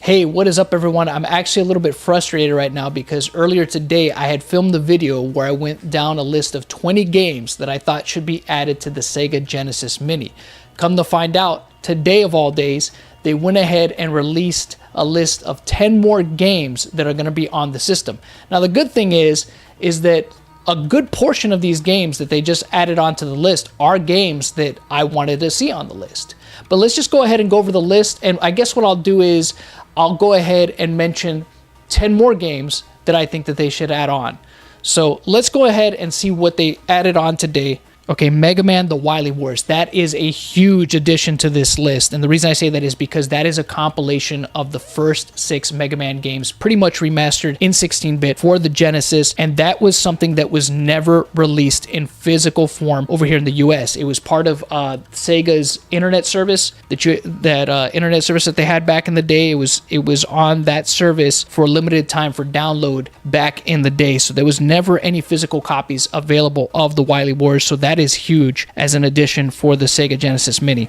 Hey, what is up everyone? I'm actually a little bit frustrated right now because earlier today I had filmed the video where I went down a list of 20 games that I thought should be added to the Sega Genesis Mini. Come to find out, today of all days, they went ahead and released a list of 10 more games that are going to be on the system. Now the good thing is that a good portion of these games that they just added onto the list are games that I wanted to see on the list. But let's just go ahead and go over the list, and I guess what I'll do is I'll go ahead and mention 10 more games that I think that they should add on. So let's go ahead and see what they added on today. Okay, Mega Man The Wily Wars. That is a huge addition to this list. And the reason I say that is because that is a compilation of the first 6 Mega Man games, pretty much remastered in 16-bit for the Genesis. And that was something that was never released in physical form over here in the US. It was part of Sega's internet service, internet service that they had back in the day. It was on that service for a limited time for download back in the day. So there was never any physical copies available of The Wily Wars. So that is huge as an addition for the Sega Genesis Mini.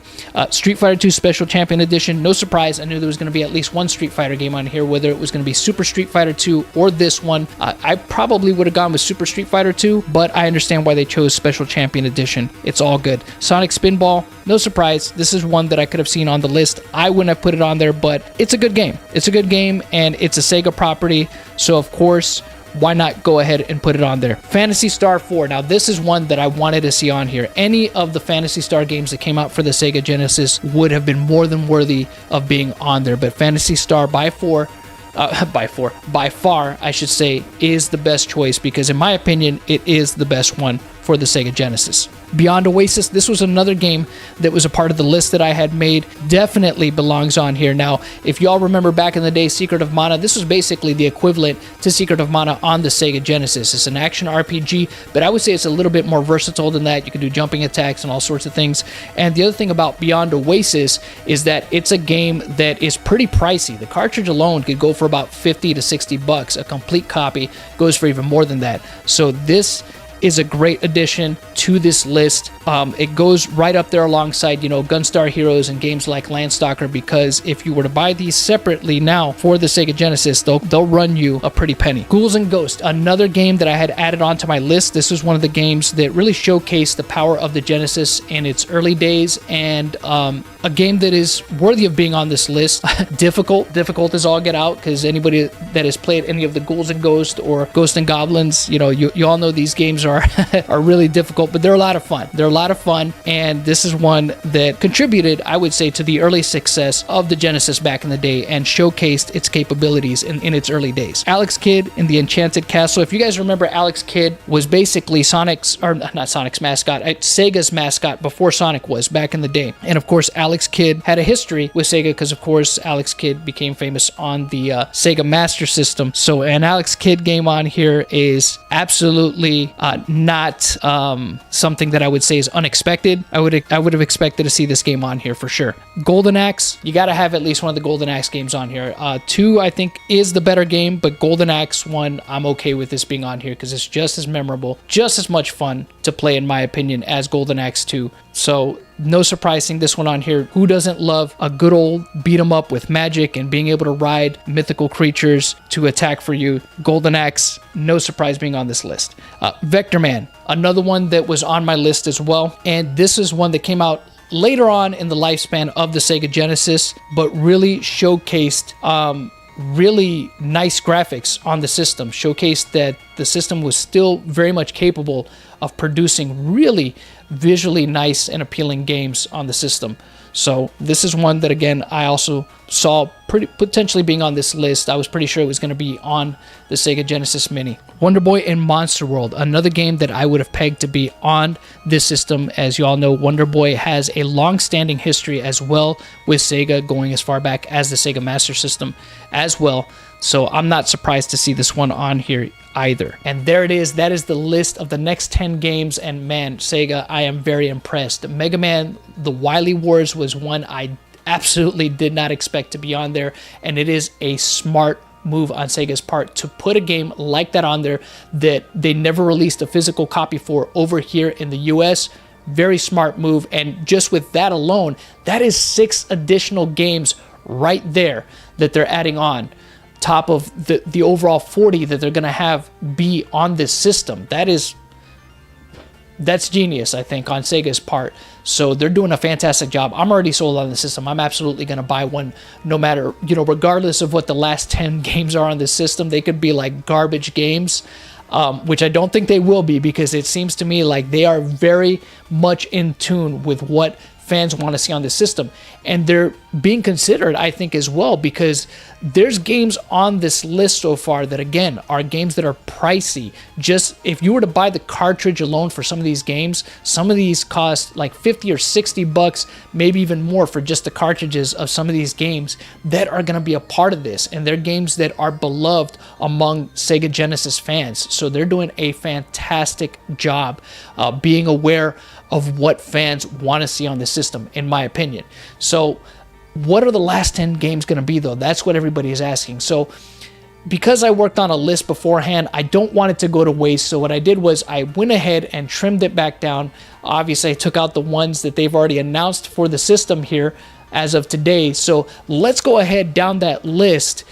Street Fighter 2 Special Champion Edition, no surprise, I knew there was going to be at least one Street Fighter game on here, whether it was going to be Super Street Fighter 2 or this one. I probably would have gone with Super Street Fighter 2, but I understand why they chose Special Champion Edition. It's all good. Sonic Spinball, no surprise, this is one that I could have seen on the list. I wouldn't have put it on there, but it's a good game. It's a good game, and it's a Sega property, so of course, why not go ahead and put it on there? Phantasy Star 4. Now, this is one that I wanted to see on here. Any of the Phantasy Star games that came out for the Sega Genesis would have been more than worthy of being on there. But Phantasy Star by far, I should say, is the best choice because, in my opinion, it is the best one for the Sega Genesis. Beyond Oasis, this was another game that was a part of the list that I had made. Definitely belongs on here. Now, if y'all remember back in the day, Secret of Mana, this was basically the equivalent to Secret of Mana on the Sega Genesis. It's an action RPG, but I would say it's a little bit more versatile than that. You can do jumping attacks and all sorts of things. And the other thing about Beyond Oasis is that it's a game that is pretty pricey. The cartridge alone could go for about 50 to 60 bucks. A complete copy goes for even more than that. So this is a great addition to this list. It goes right up there alongside, Gunstar Heroes and games like Landstalker, because if you were to buy these separately now for the Sega Genesis, they'll run you a pretty penny. Ghouls and Ghosts, another game that I had added onto my list. This was one of the games that really showcased the power of the Genesis in its early days, and a game that is worthy of being on this list. difficult as all get out, because anybody that has played any of the Ghouls and Ghosts or Ghosts and Goblins, you all know these games are really difficult, but they're a lot of fun. They're a lot of fun, and this is one that contributed, I would say, to the early success of the Genesis back in the day and showcased its capabilities in its early days. Alex Kidd in the Enchanted Castle. If you guys remember, Alex Kidd was basically Sega's mascot before Sonic was back in the day. And of course, Alex Kidd had a history with Sega because, of course, Alex Kidd became famous on the Sega Master System. So an Alex Kidd game on here is absolutely not something that I would say is unexpected. I would have expected to see this game on here for sure. Golden Axe, you got to have at least one of the Golden Axe games on here. 2, I think, is the better game, but Golden Axe 1, I'm okay with this being on here because it's just as memorable, just as much fun to play, in my opinion, as Golden Axe 2. So no surprise seeing this one on here. Who doesn't love a good old beat 'em up with magic and being able to ride mythical creatures to attack for you? Golden Axe, no surprise being on this list. Vector Man, another one that was on my list as well. And this is one that came out later on in the lifespan of the Sega Genesis, but really showcased really nice graphics on the system, showcased that the system was still very much capable of producing really visually nice and appealing games on the system. So this is one that, again, I also saw potentially being on this list. I was pretty sure it was going to be on the Sega Genesis Mini. Wonder Boy and Monster World, another game that I would have pegged to be on this system. As you all know, Wonder Boy has a long-standing history as well with Sega, going as far back as the Sega Master System as well. So I'm not surprised to see this one on here either. And there it is. That is the list of the next 10 games. And man, Sega, I am very impressed. Mega Man The Wily Wars was one I absolutely did not expect to be on there. And it is a smart move on Sega's part to put a game like that on there that they never released a physical copy for over here in the US. Very smart move. And just with that alone, that is 6 additional games right there that they're adding on top of the overall 40 that they're going to have be on this system. That's genius, I think, on Sega's part. So they're doing a fantastic job. I'm already sold on the system. I'm absolutely going to buy one, no matter, regardless of what the last 10 games are on this system. They could be like garbage games, which I don't think they will be, because it seems to me like they are very much in tune with what fans want to see on the system, and they're being considered, I think, as well, because there's games on this list so far that, again, are games that are pricey. Just if you were to buy the cartridge alone for some of these games, some of these cost like 50 or 60 bucks, maybe even more, for just the cartridges of some of these games that are going to be a part of this, and they're games that are beloved among Sega Genesis fans. So they're doing a fantastic job being aware of what fans want to see on the system, in my opinion. So what are the last 10 games going to be, though? That's what everybody is asking. So because I worked on a list beforehand, I don't want it to go to waste. So what I did was I went ahead and trimmed it back down. Obviously, I took out the ones that they've already announced for the system here as of today. So let's go ahead down that list,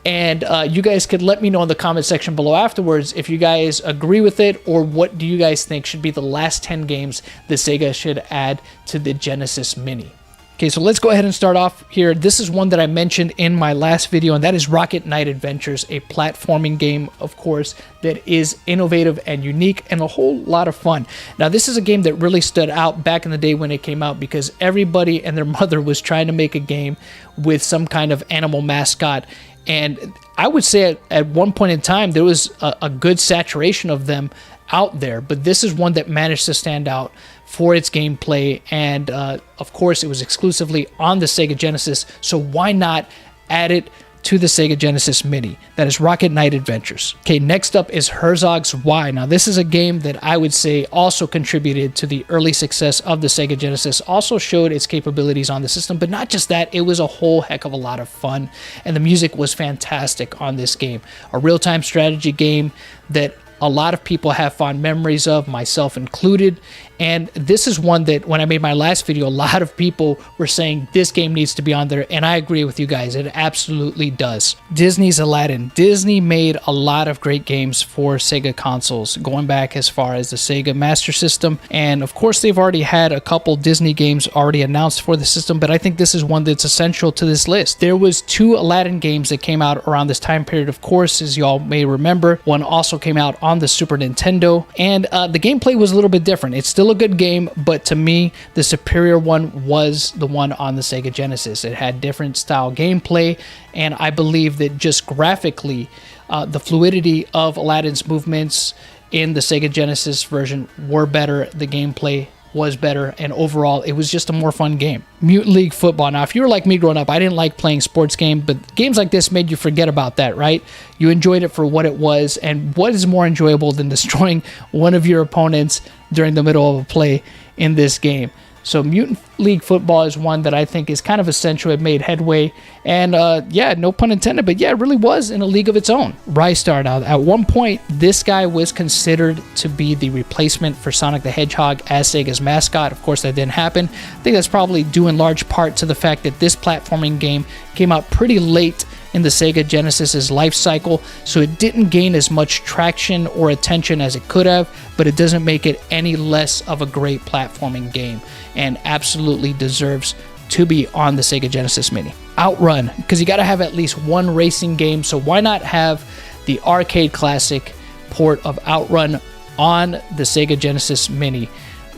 and you guys could let me know in the comment section below afterwards if you guys agree with it, or what do you guys think should be the last 10 games that Sega should add to the Genesis Mini. Okay, so let's go ahead and start off here. This is one that I mentioned in my last video, and that is Rocket Knight Adventures, a platforming game, of course, that is innovative and unique and a whole lot of fun. Now, this is a game that really stood out back in the day when it came out, because everybody and their mother was trying to make a game with some kind of animal mascot. And I would say at one point in time, there was a good saturation of them out there, but this is one that managed to stand out for its gameplay, and of course it was exclusively on the Sega Genesis, so why not add it to the Sega Genesis Mini? That is Rocket Knight Adventures. Okay, next up is Herzog's Why. Now, this is a game that I would say also contributed to the early success of the Sega Genesis, also showed its capabilities on the system, but not just that, it was a whole heck of a lot of fun, and the music was fantastic on this game. A real-time strategy game that a lot of people have fond memories of, myself included. And this is one that, when I made my last video, a lot of people were saying this game needs to be on there, and I agree with you guys. It absolutely does. Disney's Aladdin. Disney made a lot of great games for Sega consoles, going back as far as the Sega Master System, and of course they've already had a couple Disney games already announced for the system, but I think this is one that's essential to this list. There was 2 Aladdin games that came out around this time period, of course, as y'all may remember. One also came out on the Super Nintendo, and the gameplay was a little bit different. It's still a good game, but to me, the superior one was the one on the Sega Genesis. It had different style gameplay, and I believe that just graphically, the fluidity of Aladdin's movements in the Sega Genesis version were better. The gameplay was better, and overall it was just a more fun game. Mutant League Football. Now, if you were like me growing up, I didn't like playing sports games, but games like this made you forget about that, right? You enjoyed it for what it was, and what is more enjoyable than destroying one of your opponents during the middle of a play in this game? So Mutant League Football is one that I think is kind of essential. It made headway, and yeah, no pun intended, but yeah, it really was in a league of its own. Rystar. Now, at one point, this guy was considered to be the replacement for Sonic the Hedgehog as Sega's mascot. Of course, that didn't happen. I think that's probably due in large part to the fact that this platforming game came out pretty late in the Sega Genesis's life cycle, so it didn't gain as much traction or attention as it could have, but it doesn't make it any less of a great platforming game, and absolutely deserves to be on the Sega Genesis Mini. Outrun, because you got to have at least one racing game, so why not have the arcade classic port of Outrun on the Sega Genesis Mini?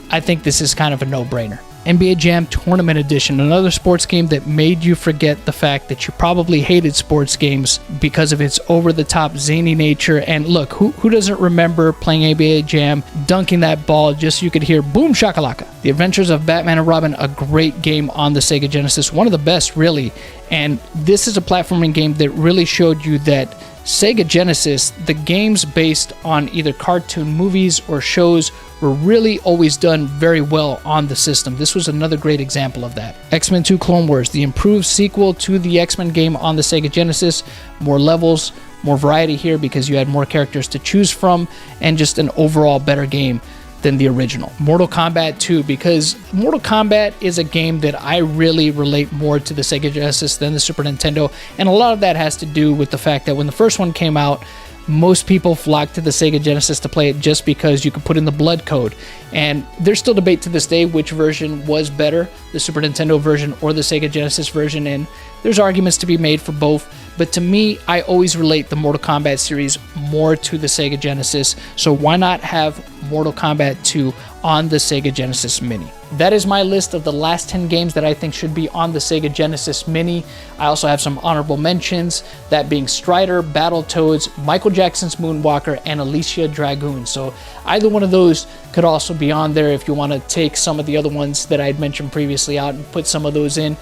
I think this is kind of a no-brainer. NBA Jam Tournament Edition, another sports game that made you forget the fact that you probably hated sports games because of its over-the-top zany nature. And look, who doesn't remember playing NBA Jam, dunking that ball just so you could hear boom shakalaka? The Adventures of Batman and Robin, a great game on the Sega Genesis, one of the best really. And this is a platforming game that really showed you that Sega Genesis, the games based on either cartoon movies or shows, were really always done very well on the system. This was another great example of that. X-Men 2 Clone Wars, the improved sequel to the X-Men game on the Sega Genesis. More levels, more variety here because you had more characters to choose from, and just an overall better game than the original. Mortal Kombat 2, because Mortal Kombat is a game that I really relate more to the Sega Genesis than the Super Nintendo, and a lot of that has to do with the fact that when the first one came out, most people flocked to the Sega Genesis to play it just because you could put in the blood code. And there's still debate to this day which version was better, the Super Nintendo version or the Sega Genesis version, and there's arguments to be made for both. But to me, I always relate the Mortal Kombat series more to the Sega Genesis, so why not have Mortal Kombat 2 on the Sega Genesis Mini? That is my list of the last 10 games that I think should be on the Sega Genesis Mini. I also have some honorable mentions, that being Strider, Battletoads, Michael Jackson's Moonwalker, and Alicia Dragoon. So either one of those could also be on there if you want to take some of the other ones that I had mentioned previously out and put some of those in.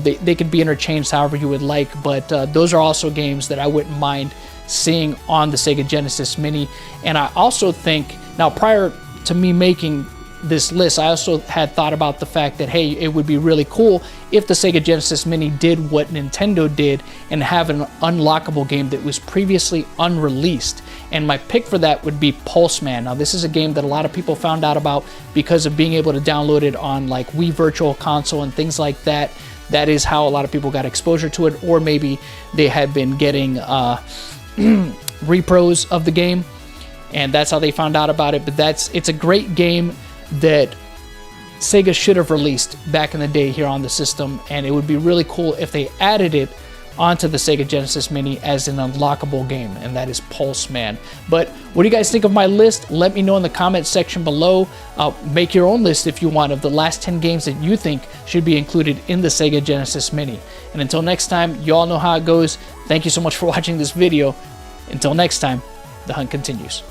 They could be interchanged however you would like, but those are also games that I wouldn't mind seeing on the Sega Genesis Mini. And I also think, now prior to me making this list, I also had thought about the fact that, hey, it would be really cool if the Sega Genesis Mini did what Nintendo did and have an unlockable game that was previously unreleased. And my pick for that would be Pulseman. Now, this is a game that a lot of people found out about because of being able to download it on like Wii Virtual Console and things like that. That is how a lot of people got exposure to it, or maybe they had been getting repros of the game, and that's how they found out about it. But it's a great game that Sega should have released back in the day here on the system, and it would be really cool if they added it onto the Sega Genesis Mini as an unlockable game, and that is Pulseman. But what do you guys think of my list? Let me know in the comment section below. Make your own list if you want of the last 10 games that you think should be included in the Sega Genesis Mini. And until next time, you all know how it goes. Thank you so much for watching this video. Until next time, the hunt continues.